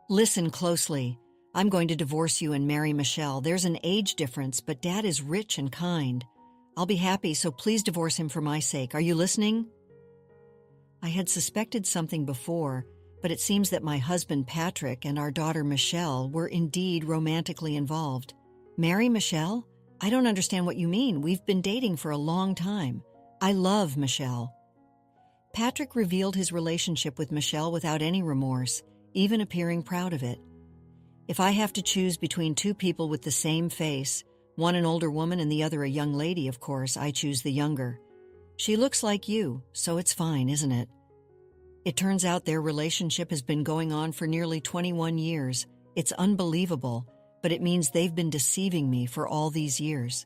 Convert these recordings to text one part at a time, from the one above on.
Listen closely. I'm going to divorce you and marry Michelle. There's an age difference, but Dad is rich and kind. I'll be happy, so please divorce him for my sake. Are you listening? I had suspected something before, but it seems that my husband Patrick and our daughter Michelle were indeed romantically involved. Marry Michelle? I don't understand what you mean. We've been dating for a long time. I love Michelle. Patrick revealed his relationship with Michelle without any remorse, even appearing proud of it. If I have to choose between two people with the same face, one an older woman and the other a young lady, of course, I choose the younger. She looks like you, so it's fine, isn't it? It turns out their relationship has been going on for nearly 21 years. It's unbelievable, but it means they've been deceiving me for all these years.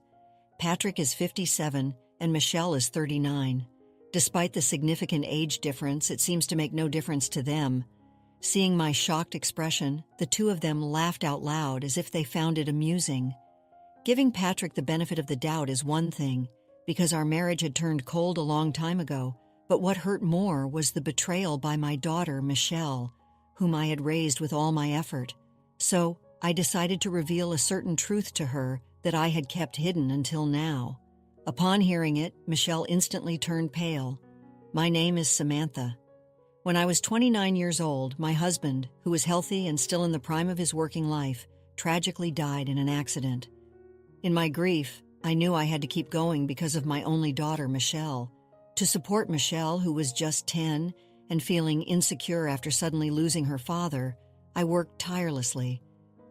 Patrick is 57 and Michelle is 39. Despite the significant age difference, it seems to make no difference to them. Seeing my shocked expression, the two of them laughed out loud as if they found it amusing. Giving Patrick the benefit of the doubt is one thing, because our marriage had turned cold a long time ago, but what hurt more was the betrayal by my daughter, Michelle, whom I had raised with all my effort. So, I decided to reveal a certain truth to her that I had kept hidden until now. Upon hearing it, Michelle instantly turned pale. My name is Samantha. When I was 29 years old, my husband, who was healthy and still in the prime of his working life, tragically died in an accident. In my grief, I knew I had to keep going because of my only daughter, Michelle. To support Michelle, who was just 10 and feeling insecure after suddenly losing her father, I worked tirelessly.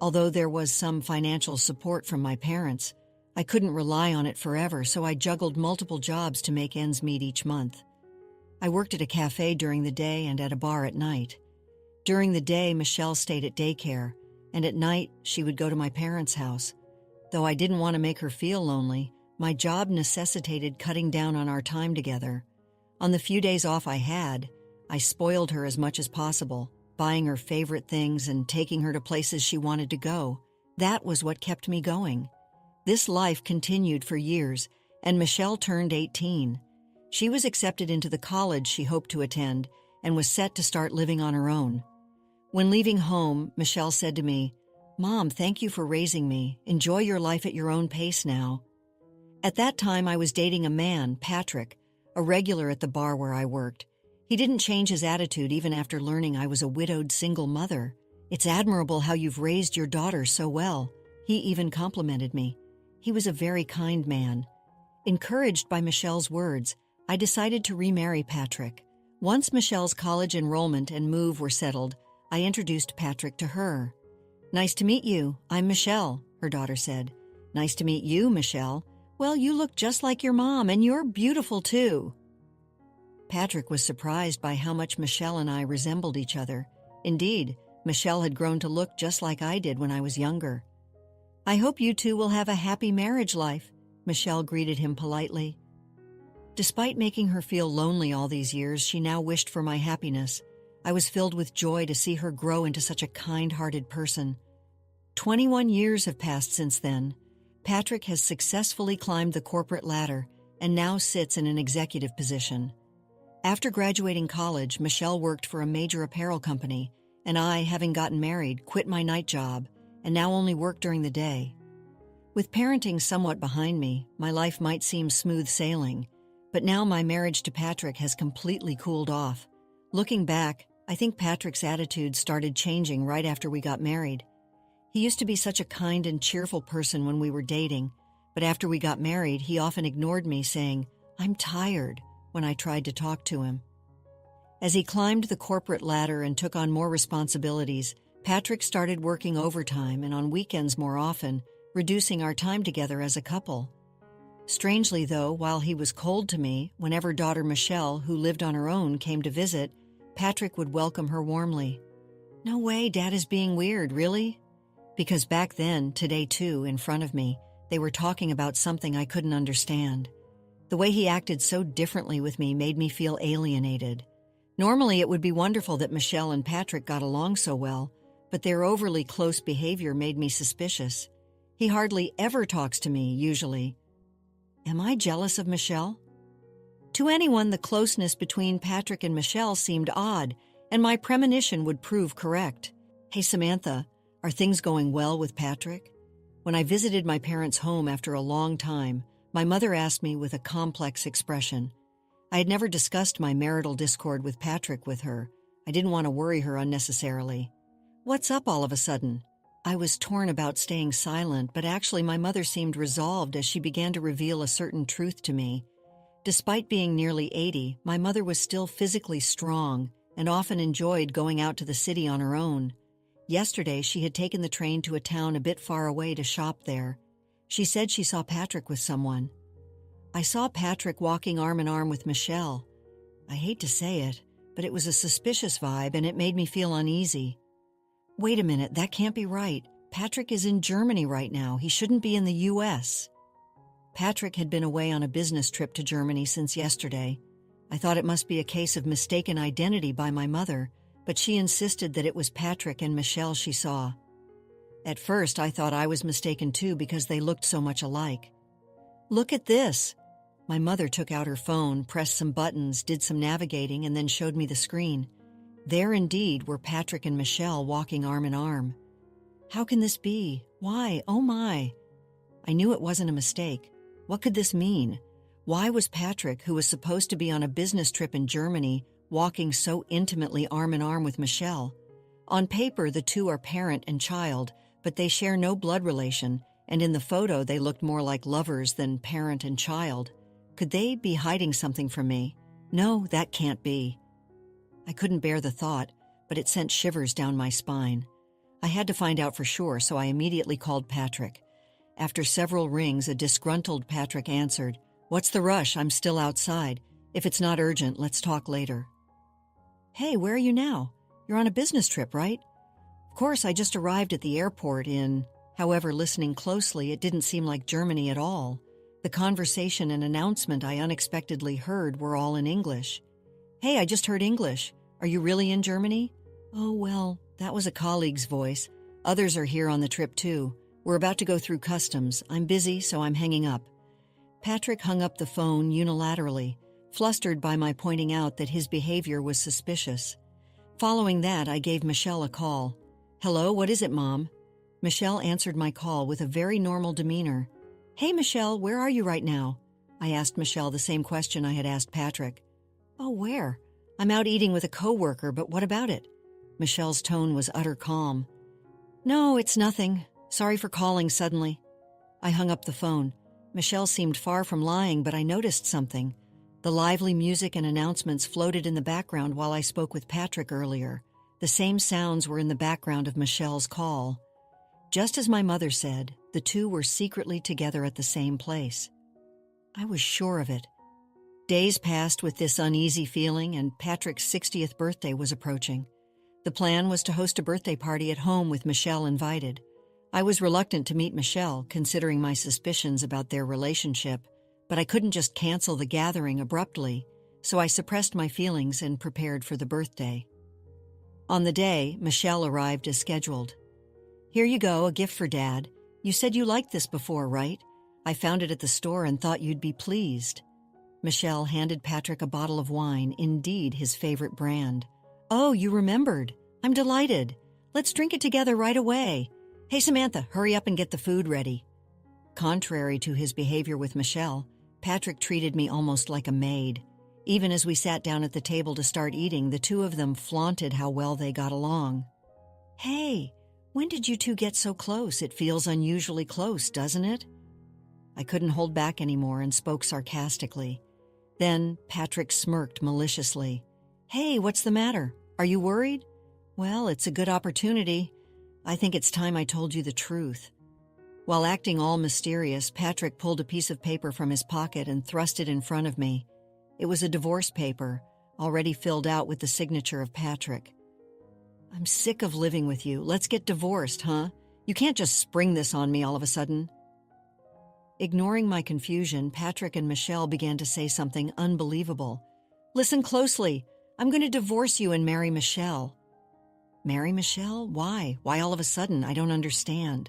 Although there was some financial support from my parents, I couldn't rely on it forever, so I juggled multiple jobs to make ends meet each month. I worked at a cafe during the day and at a bar at night. During the day, Michelle stayed at daycare, and at night, she would go to my parents' house. Though I didn't want to make her feel lonely, my job necessitated cutting down on our time together. On the few days off I had, I spoiled her as much as possible, buying her favorite things and taking her to places she wanted to go. That was what kept me going. This life continued for years, and Michelle turned 18. She was accepted into the college she hoped to attend and was set to start living on her own. When leaving home, Michelle said to me, "Mom, thank you for raising me. Enjoy your life at your own pace now." At that time, I was dating a man, Patrick, a regular at the bar where I worked. He didn't change his attitude even after learning I was a widowed single mother. "It's admirable how you've raised your daughter so well." He even complimented me. He was a very kind man. Encouraged by Michelle's words, I decided to remarry Patrick. Once Michelle's college enrollment and move were settled, I introduced Patrick to her. "Nice to meet you. I'm Michelle," her daughter said. "Nice to meet you, Michelle. Well, you look just like your mom, and you're beautiful too." Patrick was surprised by how much Michelle and I resembled each other. Indeed, Michelle had grown to look just like I did when I was younger. "I hope you two will have a happy marriage life," Michelle greeted him politely. Despite making her feel lonely all these years, she now wished for my happiness. I was filled with joy to see her grow into such a kind-hearted person. 21 years have passed since then. Patrick has successfully climbed the corporate ladder and now sits in an executive position. After graduating college, Michelle worked for a major apparel company, and I, having gotten married, quit my night job and now only work during the day. With parenting somewhat behind me, my life might seem smooth sailing, but now my marriage to Patrick has completely cooled off. Looking back, I think Patrick's attitude started changing right after we got married. He used to be such a kind and cheerful person when we were dating, but after we got married, he often ignored me, saying, "I'm tired," when I tried to talk to him. As he climbed the corporate ladder and took on more responsibilities, Patrick started working overtime and on weekends more often, reducing our time together as a couple. Strangely, though, while he was cold to me, whenever daughter Michelle, who lived on her own, came to visit, Patrick would welcome her warmly. "No way, Dad is being weird, really?" Because back then, today too, in front of me, they were talking about something I couldn't understand. The way he acted so differently with me made me feel alienated. Normally, it would be wonderful that Michelle and Patrick got along so well, but their overly close behavior made me suspicious. He hardly ever talks to me, usually. Am I jealous of Michelle? To anyone, the closeness between Patrick and Michelle seemed odd, and my premonition would prove correct. Hey, Samantha, are things going well with Patrick? When I visited my parents' home after a long time, my mother asked me with a complex expression. I had never discussed my marital discord with Patrick with her. I didn't want to worry her unnecessarily. What's up all of a sudden? I was torn about staying silent, but actually my mother seemed resolved as she began to reveal a certain truth to me. Despite being nearly 80, my mother was still physically strong and often enjoyed going out to the city on her own. Yesterday, she had taken the train to a town a bit far away to shop there. She said she saw Patrick with someone. I saw Patrick walking arm in arm with Michelle. I hate to say it, but it was a suspicious vibe and it made me feel uneasy. Wait a minute, that can't be right. Patrick is in Germany right now. He shouldn't be in the U.S. Patrick had been away on a business trip to Germany since yesterday. I thought it must be a case of mistaken identity by my mother, but she insisted that it was Patrick and Michelle she saw. At first, I thought I was mistaken too because they looked so much alike. Look at this. My mother took out her phone, pressed some buttons, did some navigating, and then showed me the screen. There indeed were Patrick and Michelle walking arm in arm. How can this be? Why? Oh my! I knew it wasn't a mistake. What could this mean? Why was Patrick, who was supposed to be on a business trip in Germany, walking so intimately arm in arm with Michelle? On paper, the two are parent and child, but they share no blood relation, and in the photo they looked more like lovers than parent and child. Could they be hiding something from me? No, that can't be. I couldn't bear the thought, but it sent shivers down my spine. I had to find out for sure, so I immediately called Patrick. After several rings, a disgruntled Patrick answered, "What's the rush? I'm still outside. If it's not urgent, let's talk later." Hey, where are you now? You're on a business trip, right? Of course, I just arrived at the airport in... However, listening closely, it didn't seem like Germany at all. The conversation and announcement I unexpectedly heard were all in English. Hey, I just heard English. Are you really in Germany? Oh, well, that was a colleague's voice. Others are here on the trip too. We're about to go through customs. I'm busy, so I'm hanging up. Patrick hung up the phone unilaterally, flustered by my pointing out that his behavior was suspicious. Following that, I gave Michelle a call. Hello, what is it, Mom? Michelle answered my call with a very normal demeanor. Hey, Michelle, where are you right now? I asked Michelle the same question I had asked Patrick. Oh, where? I'm out eating with a coworker, but what about it? Michelle's tone was utter calm. No, it's nothing. Sorry for calling suddenly. I hung up the phone. Michelle seemed far from lying, but I noticed something. The lively music and announcements floated in the background while I spoke with Patrick earlier. The same sounds were in the background of Michelle's call. Just as my mother said, the two were secretly together at the same place. I was sure of it. Days passed with this uneasy feeling, and Patrick's 60th birthday was approaching. The plan was to host a birthday party at home with Michelle invited. I was reluctant to meet Michelle, considering my suspicions about their relationship, but I couldn't just cancel the gathering abruptly, so I suppressed my feelings and prepared for the birthday. On the day, Michelle arrived as scheduled. Here you go, a gift for Dad. You said you liked this before, right? I found it at the store and thought you'd be pleased. Michelle handed Patrick a bottle of wine, indeed his favorite brand. Oh, you remembered. I'm delighted. Let's drink it together right away. Hey, Samantha, hurry up and get the food ready. Contrary to his behavior with Michelle, Patrick treated me almost like a maid. Even as we sat down at the table to start eating, the two of them flaunted how well they got along. Hey, when did you two get so close? It feels unusually close, doesn't it? I couldn't hold back anymore and spoke sarcastically. Then Patrick smirked maliciously. Hey, what's the matter? Are you worried? Well, it's a good opportunity. I think it's time I told you the truth. While acting all mysterious, Patrick pulled a piece of paper from his pocket and thrust it in front of me. It was a divorce paper, already filled out with the signature of Patrick. I'm sick of living with you. Let's get divorced, huh? You can't just spring this on me all of a sudden. Ignoring my confusion, Patrick and Michelle began to say something unbelievable. Listen closely. I'm going to divorce you and marry Michelle. Marry Michelle? Why? Why all of a sudden? I don't understand.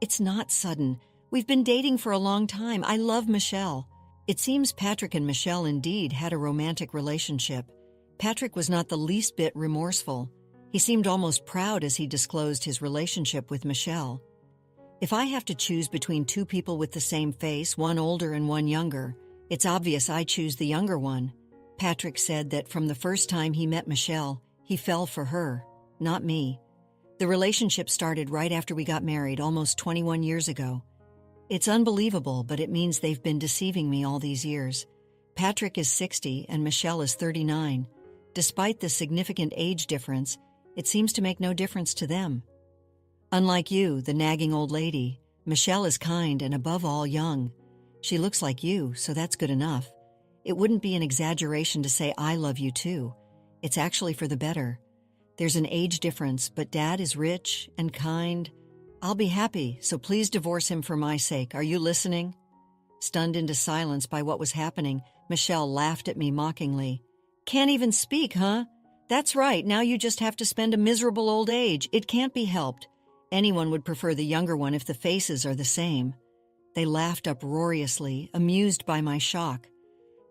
It's not sudden. We've been dating for a long time. I love Michelle. It seems Patrick and Michelle indeed had a romantic relationship. Patrick was not the least bit remorseful. He seemed almost proud as he disclosed his relationship with Michelle. If I have to choose between two people with the same face, one older and one younger, it's obvious I choose the younger one. Patrick said that from the first time he met Michelle, he fell for her, not me. The relationship started right after we got married almost 21 years ago. It's unbelievable, but it means they've been deceiving me all these years. Patrick is 60 and Michelle is 39. Despite the significant age difference, it seems to make no difference to them. Unlike you, the nagging old lady, Michelle is kind and above all young. She looks like you, so that's good enough. It wouldn't be an exaggeration to say I love you too. It's actually for the better. There's an age difference, but Dad is rich and kind. I'll be happy, so please divorce him for my sake. Are you listening? Stunned into silence by what was happening, Michelle laughed at me mockingly. Can't even speak, huh? That's right, now you just have to spend a miserable old age. It can't be helped. Anyone would prefer the younger one if the faces are the same. They laughed uproariously, amused by my shock.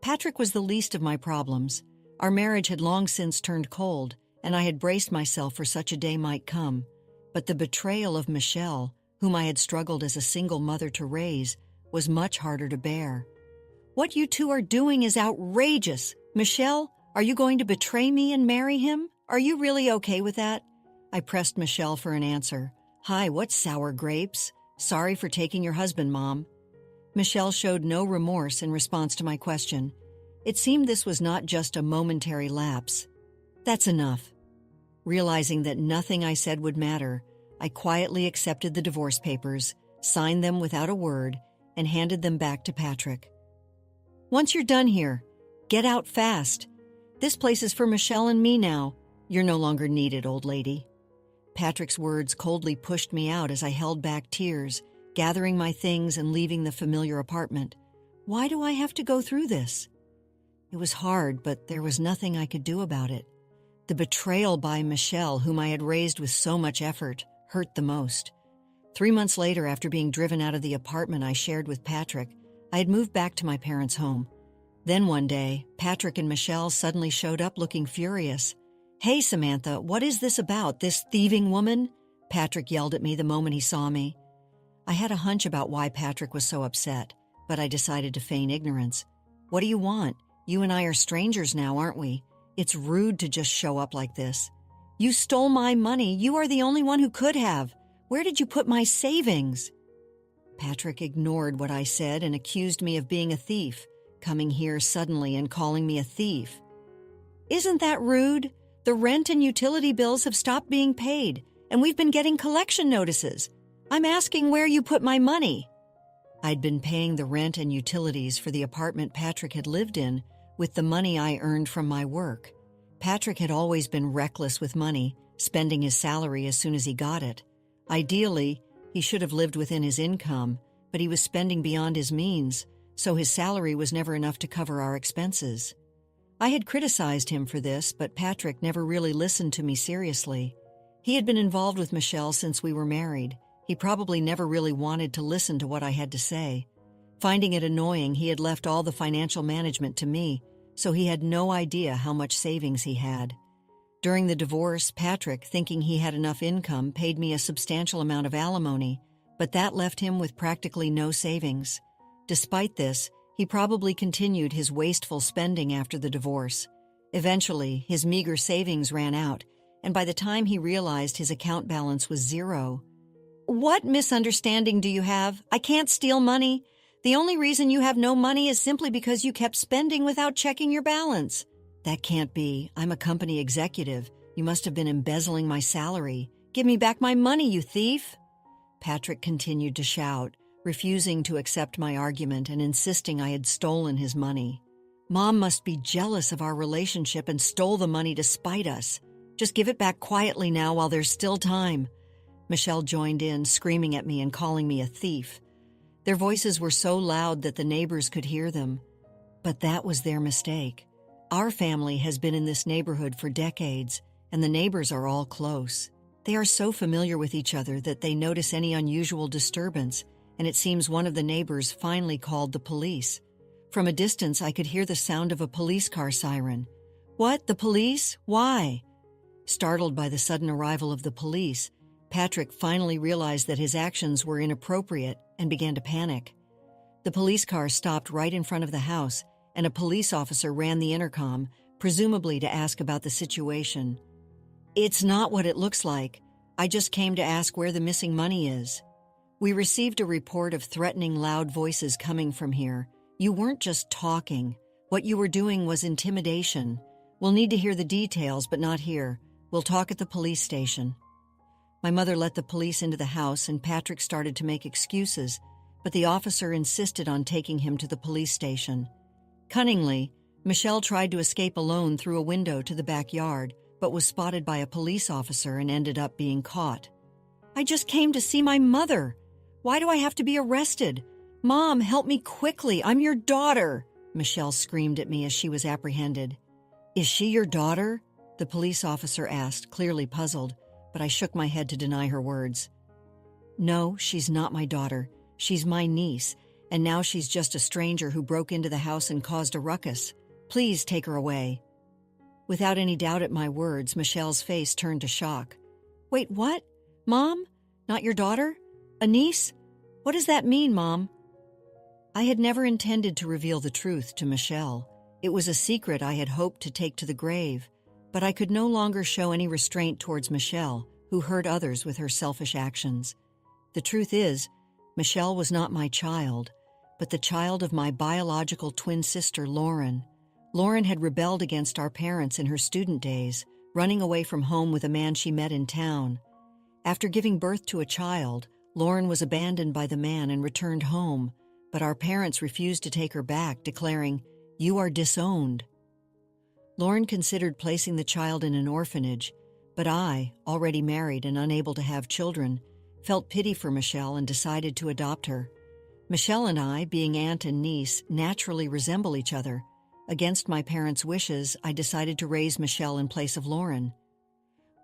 Patrick was the least of my problems. Our marriage had long since turned cold, and I had braced myself for such a day might come. But the betrayal of Michelle, whom I had struggled as a single mother to raise, was much harder to bear. What you two are doing is outrageous. Michelle, are you going to betray me and marry him? Are you really okay with that? I pressed Michelle for an answer. Hi, what's sour grapes? Sorry for taking your husband, Mom. Michelle showed no remorse in response to my question. It seemed this was not just a momentary lapse. That's enough. Realizing that nothing I said would matter, I quietly accepted the divorce papers, signed them without a word, and handed them back to Patrick. Once you're done here, get out fast. This place is for Michelle and me now. You're no longer needed, old lady. Patrick's words coldly pushed me out as I held back tears, gathering my things and leaving the familiar apartment. Why do I have to go through this? It was hard, but there was nothing I could do about it. The betrayal by Michelle, whom I had raised with so much effort, hurt the most. 3 months later, after being driven out of the apartment I shared with Patrick, I had moved back to my parents' home. Then one day, Patrick and Michelle suddenly showed up looking furious. Hey, Samantha, what is this about, this thieving woman? Patrick yelled at me the moment he saw me. I had a hunch about why Patrick was so upset, but I decided to feign ignorance. What do you want? You and I are strangers now, aren't we? It's rude to just show up like this. You stole my money. You are the only one who could have. Where did you put my savings? Patrick ignored what I said and accused me of being a thief, coming here suddenly and calling me a thief. Isn't that rude? The rent and utility bills have stopped being paid, and we've been getting collection notices. I'm asking where you put my money. I'd been paying the rent and utilities for the apartment Patrick had lived in with the money I earned from my work. Patrick had always been reckless with money, spending his salary as soon as he got it. Ideally, he should have lived within his income, but he was spending beyond his means, so his salary was never enough to cover our expenses. I had criticized him for this, but Patrick never really listened to me seriously. He had been involved with Michelle since we were married. He probably never really wanted to listen to what I had to say. Finding it annoying, he had left all the financial management to me, so he had no idea how much savings he had. During the divorce, Patrick, thinking he had enough income, paid me a substantial amount of alimony, but that left him with practically no savings. Despite this, he probably continued his wasteful spending after the divorce. Eventually, his meager savings ran out, and by the time he realized his account balance was zero. What misunderstanding do you have? I can't steal money. The only reason you have no money is simply because you kept spending without checking your balance. That can't be. I'm a company executive. You must have been embezzling my salary. Give me back my money, you thief! Patrick continued to shout, refusing to accept my argument and insisting I had stolen his money. Mom must be jealous of our relationship and stole the money to spite us. Just give it back quietly now while there's still time. Michelle joined in, screaming at me and calling me a thief. Their voices were so loud that the neighbors could hear them. But that was their mistake. Our family has been in this neighborhood for decades, and the neighbors are all close. They are so familiar with each other that they notice any unusual disturbance, and it seems one of the neighbors finally called the police. From a distance, I could hear the sound of a police car siren. What? The police? Why? Startled by the sudden arrival of the police, Patrick finally realized that his actions were inappropriate and began to panic. The police car stopped right in front of the house, and a police officer ran the intercom, presumably to ask about the situation. "It's not what it looks like. I just came to ask where the missing money is. We received a report of threatening loud voices coming from here. You weren't just talking. What you were doing was intimidation. We'll need to hear the details, but not here. We'll talk at the police station." My mother let the police into the house, and Patrick started to make excuses, but the officer insisted on taking him to the police station. Cunningly, Michelle tried to escape alone through a window to the backyard, but was spotted by a police officer and ended up being caught. "I just came to see my mother. Why do I have to be arrested? Mom, help me quickly. I'm your daughter," Michelle screamed at me as she was apprehended. "Is she your daughter?" the police officer asked, clearly puzzled, but I shook my head to deny her words. "No, she's not my daughter. She's my niece, and now she's just a stranger who broke into the house and caused a ruckus. Please take her away." Without any doubt at my words, Michelle's face turned to shock. "Wait, what? Mom? Not your daughter? A niece? What does that mean, Mom?" I had never intended to reveal the truth to Michelle. It was a secret I had hoped to take to the grave, but I could no longer show any restraint towards Michelle, who hurt others with her selfish actions. The truth is, Michelle was not my child, but the child of my biological twin sister, Lauren. Lauren had rebelled against our parents in her student days, running away from home with a man she met in town. After giving birth to a child, Lauren was abandoned by the man and returned home, but our parents refused to take her back, declaring, "You are disowned." Lauren considered placing the child in an orphanage, but I, already married and unable to have children, felt pity for Michelle and decided to adopt her. Michelle and I, being aunt and niece, naturally resemble each other. Against my parents' wishes, I decided to raise Michelle in place of Lauren.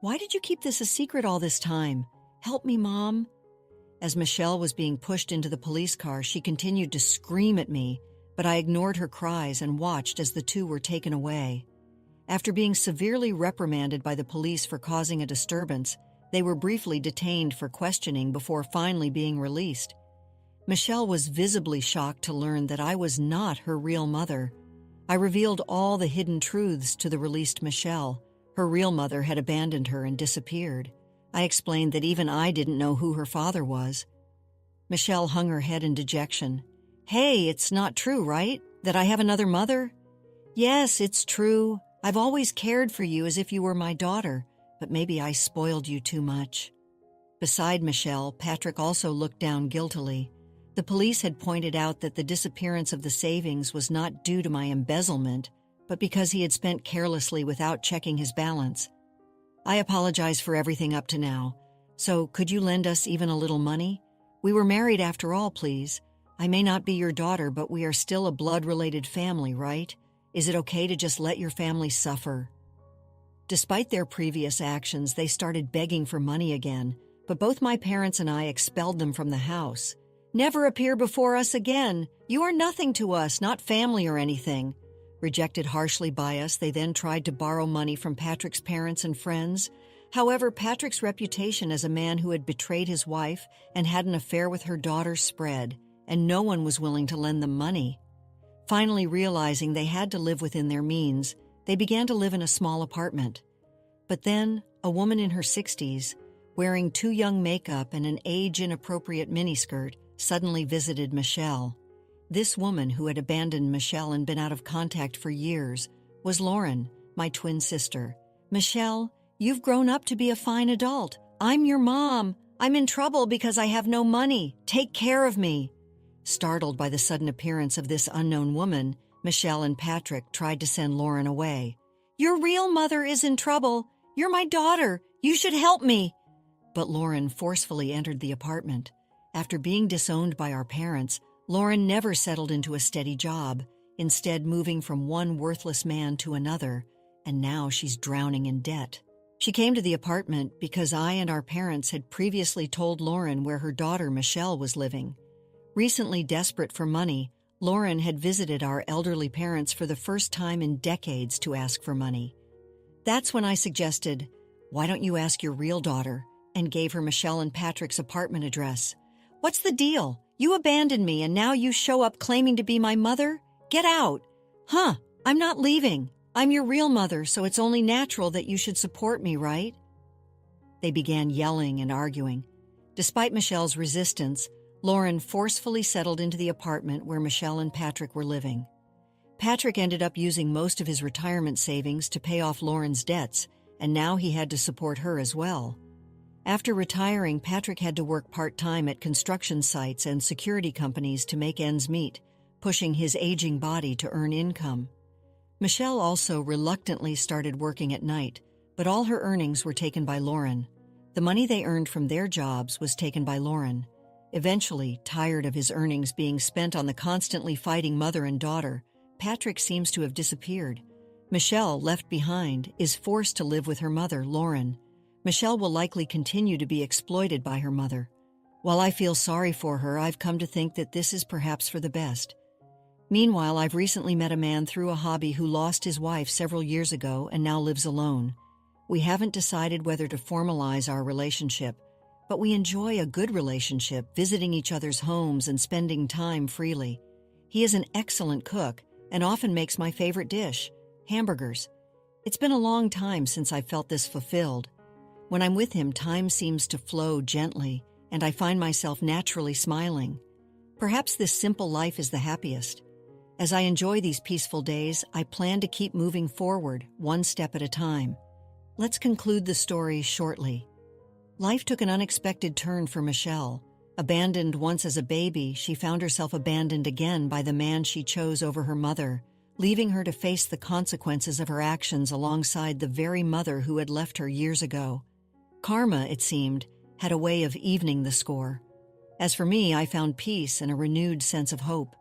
"Why did you keep this a secret all this time? Help me, Mom." As Michelle was being pushed into the police car, she continued to scream at me, but I ignored her cries and watched as the two were taken away. After being severely reprimanded by the police for causing a disturbance, they were briefly detained for questioning before finally being released. Michelle was visibly shocked to learn that I was not her real mother. I revealed all the hidden truths to the released Michelle. Her real mother had abandoned her and disappeared. I explained that even I didn't know who her father was. Michelle hung her head in dejection. "Hey, it's not true, right? That I have another mother?" "Yes, it's true. I've always cared for you as if you were my daughter, but maybe I spoiled you too much." Beside Michelle, Patrick also looked down guiltily. The police had pointed out that the disappearance of the savings was not due to my embezzlement, but because he had spent carelessly without checking his balance. "I apologize for everything up to now. So could you lend us even a little money? We were married after all, please. I may not be your daughter, but we are still a blood-related family, right? Is it okay to just let your family suffer?" Despite their previous actions, they started begging for money again, but both my parents and I expelled them from the house. "Never appear before us again. You are nothing to us, not family or anything." Rejected harshly by us, they then tried to borrow money from Patrick's parents and friends. However, Patrick's reputation as a man who had betrayed his wife and had an affair with her daughter spread, and no one was willing to lend them money. Finally realizing they had to live within their means, they began to live in a small apartment. But then, a woman in her 60s, wearing too young makeup and an age-inappropriate miniskirt, suddenly visited Michelle. This woman, who had abandoned Michelle and been out of contact for years, was Lauren, my twin sister. "Michelle, you've grown up to be a fine adult. I'm your mom. I'm in trouble because I have no money. Take care of me." Startled by the sudden appearance of this unknown woman, Michelle and Patrick tried to send Lauren away. "Your real mother is in trouble. You're my daughter. You should help me." But Lauren forcefully entered the apartment. After being disowned by our parents, Lauren never settled into a steady job, instead moving from one worthless man to another, and now she's drowning in debt. She came to the apartment because I and our parents had previously told Lauren where her daughter Michelle was living. Recently desperate for money, Lauren had visited our elderly parents for the first time in decades to ask for money. That's when I suggested, "Why don't you ask your real daughter?" and gave her Michelle and Patrick's apartment address. "What's the deal? You abandoned me and now you show up claiming to be my mother? Get out!" "Huh, I'm not leaving. I'm your real mother, so it's only natural that you should support me, right?" They began yelling and arguing. Despite Michelle's resistance, Lauren forcefully settled into the apartment where Michelle and Patrick were living. Patrick ended up using most of his retirement savings to pay off Lauren's debts, and now he had to support her as well. After retiring, Patrick had to work part-time at construction sites and security companies to make ends meet, pushing his aging body to earn income. Michelle also reluctantly started working at night, but all her earnings were taken by Lauren. The money they earned from their jobs was taken by Lauren. Eventually, tired of his earnings being spent on the constantly fighting mother and daughter, Patrick seems to have disappeared. Michelle, left behind, is forced to live with her mother, Lauren. Michelle will likely continue to be exploited by her mother. While I feel sorry for her, I've come to think that this is perhaps for the best. Meanwhile, I've recently met a man through a hobby who lost his wife several years ago and now lives alone. We haven't decided whether to formalize our relationship, but we enjoy a good relationship, visiting each other's homes and spending time freely. He is an excellent cook and often makes my favorite dish, hamburgers. It's been a long time since I felt this fulfilled. When I'm with him, time seems to flow gently, and I find myself naturally smiling. Perhaps this simple life is the happiest. As I enjoy these peaceful days, I plan to keep moving forward, one step at a time. Let's conclude the story shortly. Life took an unexpected turn for Michelle. Abandoned once as a baby, she found herself abandoned again by the man she chose over her mother, leaving her to face the consequences of her actions alongside the very mother who had left her years ago. Karma, it seemed, had a way of evening the score. As for me, I found peace and a renewed sense of hope.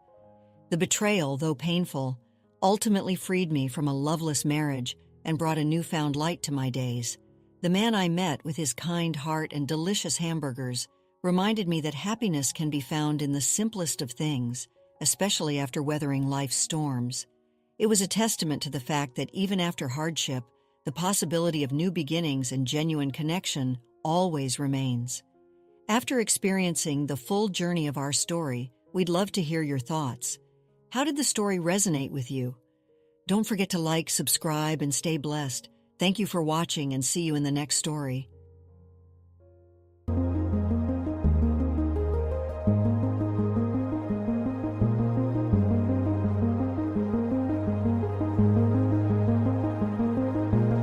The betrayal, though painful, ultimately freed me from a loveless marriage and brought a newfound light to my days. The man I met, with his kind heart and delicious hamburgers, reminded me that happiness can be found in the simplest of things, especially after weathering life's storms. It was a testament to the fact that even after hardship, the possibility of new beginnings and genuine connection always remains. After experiencing the full journey of our story, we'd love to hear your thoughts. How did the story resonate with you? Don't forget to like, subscribe, and stay blessed. Thank you for watching, and see you in the next story.